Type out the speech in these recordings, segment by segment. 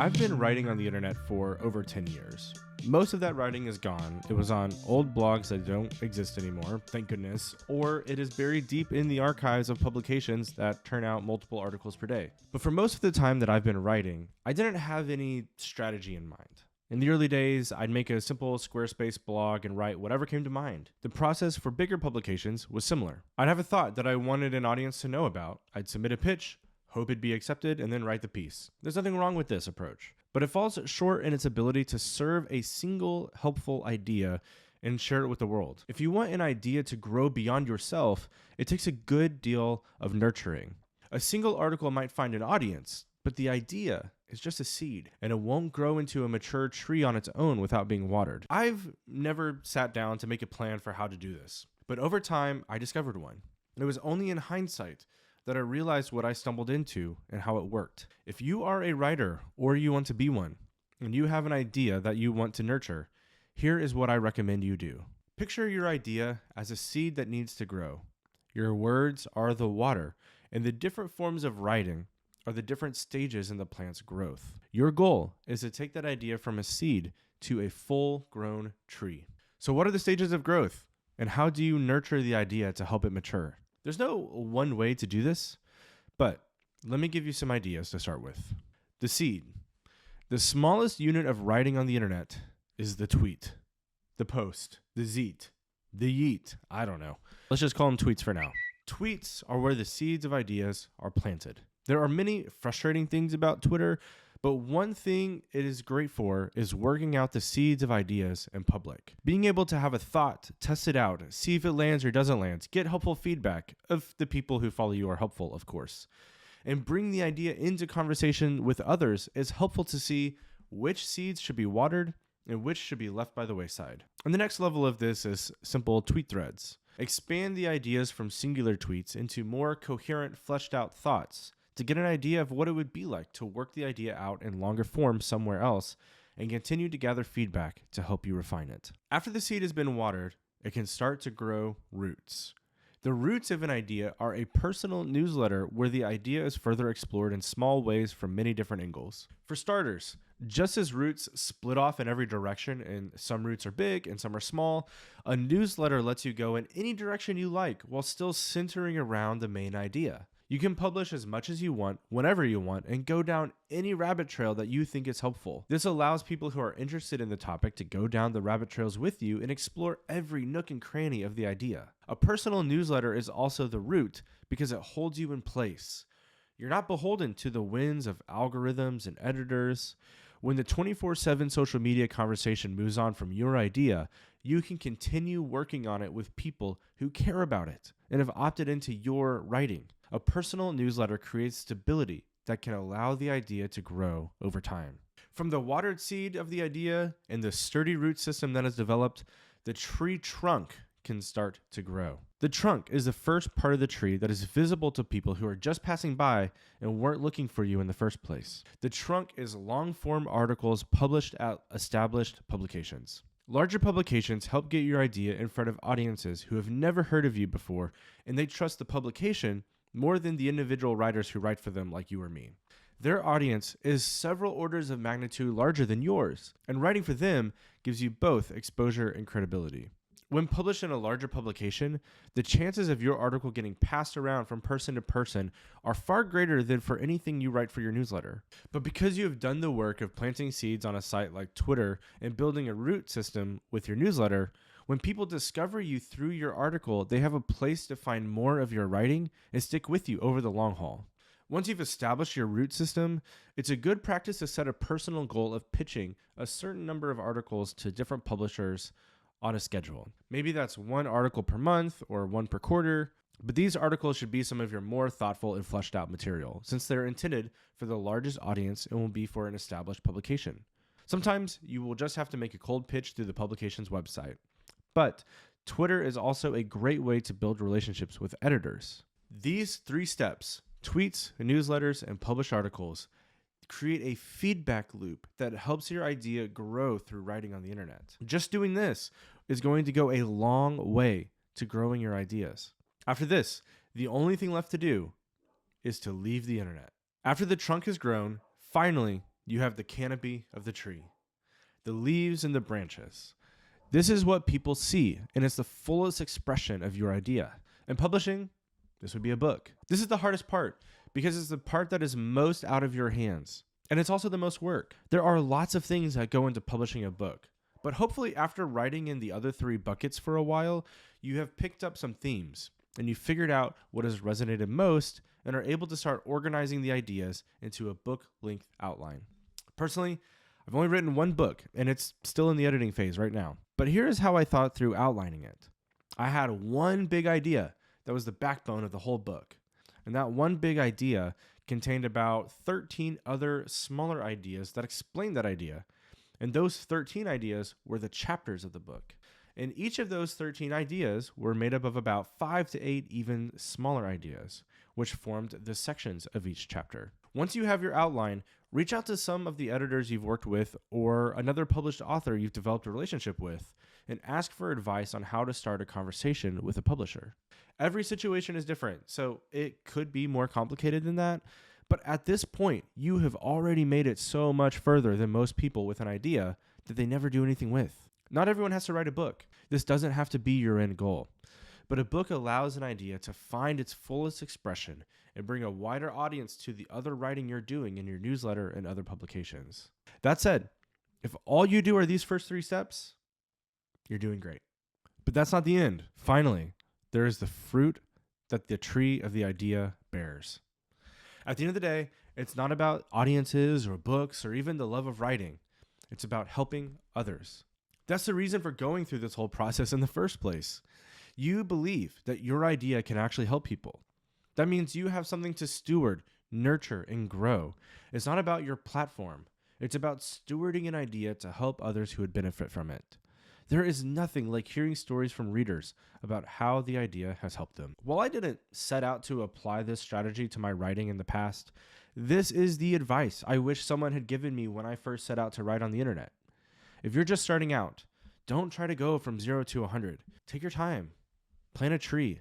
I've been writing on the internet for over 10 years. Most of that writing is gone. It was on old blogs that don't exist anymore, thank goodness, or it is buried deep in the archives of publications that turn out multiple articles per day. But for most of the time that I've been writing, I didn't have any strategy in mind. In the early days, I'd make a simple Squarespace blog and write whatever came to mind. The process for bigger publications was similar. I'd have a thought that I wanted an audience to know about. I'd submit a pitch, hope it'd be accepted, and then write the piece. There's nothing wrong with this approach, but it falls short in its ability to serve a single helpful idea and share it with the world. If you want an idea to grow beyond yourself, it takes a good deal of nurturing. A single article might find an audience, but the idea is just a seed, and it won't grow into a mature tree on its own without being watered. I've never sat down to make a plan for how to do this, but over time, I discovered one. And it was only in hindsight that I realized what I stumbled into and how it worked. If you are a writer or you want to be one, and you have an idea that you want to nurture, here is what I recommend you do. Picture your idea as a seed that needs to grow. Your words are the water, and the different forms of writing are the different stages in the plant's growth. Your goal is to take that idea from a seed to a full-grown tree. So what are the stages of growth, and how do you nurture the idea to help it mature? There's no one way to do this, but let me give you some ideas to start with. The seed. The smallest unit of writing on the internet is the tweet, the post, the zeet, the yeet. I don't know. Let's just call them tweets for now. Tweets are where the seeds of ideas are planted. There are many frustrating things about Twitter, but one thing it is great for is working out the seeds of ideas in public. Being able to have a thought, test it out, see if it lands or doesn't land, get helpful feedback if the people who follow you are helpful, of course. And bring the idea into conversation with others is helpful to see which seeds should be watered and which should be left by the wayside. And the next level of this is simple tweet threads. Expand the ideas from singular tweets into more coherent, fleshed out thoughts, to get an idea of what it would be like to work the idea out in longer form somewhere else and continue to gather feedback to help you refine it. After the seed has been watered, it can start to grow roots. The roots of an idea are a personal newsletter where the idea is further explored in small ways from many different angles. For starters, just as roots split off in every direction and some roots are big and some are small, a newsletter lets you go in any direction you like while still centering around the main idea. You can publish as much as you want, whenever you want, and go down any rabbit trail that you think is helpful. This allows people who are interested in the topic to go down the rabbit trails with you and explore every nook and cranny of the idea. A personal newsletter is also the root because it holds you in place. You're not beholden to the whims of algorithms and editors. When the 24/7 social media conversation moves on from your idea, you can continue working on it with people who care about it and have opted into your writing. A personal newsletter creates stability that can allow the idea to grow over time. From the watered seed of the idea and the sturdy root system that is developed, the tree trunk can start to grow. The trunk is the first part of the tree that is visible to people who are just passing by and weren't looking for you in the first place. The trunk is long-form articles published at established publications. Larger publications help get your idea in front of audiences who have never heard of you before, and they trust the publication more than the individual writers who write for them like you or me. Their audience is several orders of magnitude larger than yours, and writing for them gives you both exposure and credibility. When published in a larger publication, the chances of your article getting passed around from person to person are far greater than for anything you write for your newsletter. But because you have done the work of planting seeds on a site like Twitter and building a root system with your newsletter, when people discover you through your article, they have a place to find more of your writing and stick with you over the long haul. Once you've established your root system, it's a good practice to set a personal goal of pitching a certain number of articles to different publishers on a schedule. Maybe that's one article per month or one per quarter, but these articles should be some of your more thoughtful and fleshed out material, since they're intended for the largest audience and will be for an established publication. Sometimes you will just have to make a cold pitch through the publication's website. But Twitter is also a great way to build relationships with editors. These 3 steps, tweets, newsletters, and published articles, create a feedback loop that helps your idea grow through writing on the internet. Just doing this is going to go a long way to growing your ideas. After this, the only thing left to do is to leave the internet. After the trunk has grown, finally, You have the canopy of the tree, the leaves and the branches. This is what people see, and it's the fullest expression of your idea. And publishing, this would be a book. This is the hardest part because it's the part that is most out of your hands. And it's also the most work. There are lots of things that go into publishing a book. But hopefully after writing in the other 3 buckets for a while, you have picked up some themes and you figured out what has resonated most and are able to start organizing the ideas into a book-length outline. Personally, I've only written 1 book and it's still in the editing phase right now. But here is how I thought through outlining it. I had one big idea that was the backbone of the whole book. And that one big idea contained about 13 other smaller ideas that explained that idea. And those 13 ideas were the chapters of the book. And each of those 13 ideas were made up of about 5 to 8 even smaller ideas, which formed the sections of each chapter. Once you have your outline, reach out to some of the editors you've worked with or another published author you've developed a relationship with and ask for advice on how to start a conversation with a publisher. Every situation is different, so it could be more complicated than that. But at this point, you have already made it so much further than most people with an idea that they never do anything with. Not everyone has to write a book. This doesn't have to be your end goal. But a book allows an idea to find its fullest expression and bring a wider audience to the other writing you're doing in your newsletter and other publications. That said, if all you do are these first 3 steps, you're doing great. But that's not the end. Finally, there is the fruit that the tree of the idea bears. At the end of the day, it's not about audiences or books or even the love of writing. It's about helping others. That's the reason for going through this whole process in the first place. You believe that your idea can actually help people. That means you have something to steward, nurture, and grow. It's not about your platform. It's about stewarding an idea to help others who would benefit from it. There is nothing like hearing stories from readers about how the idea has helped them. While I didn't set out to apply this strategy to my writing in the past, this is the advice I wish someone had given me when I first set out to write on the internet. If you're just starting out, don't try to go from 0 to 100. Take your time. Plant a tree.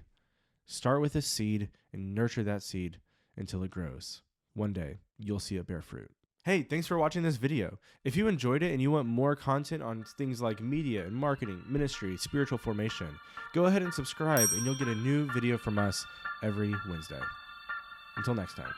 Start with a seed and nurture that seed until it grows. One day, you'll see it bear fruit. Hey, thanks for watching this video. If you enjoyed it and you want more content on things like media and marketing, ministry, spiritual formation, go ahead and subscribe and you'll get a new video from us every Wednesday. Until next time.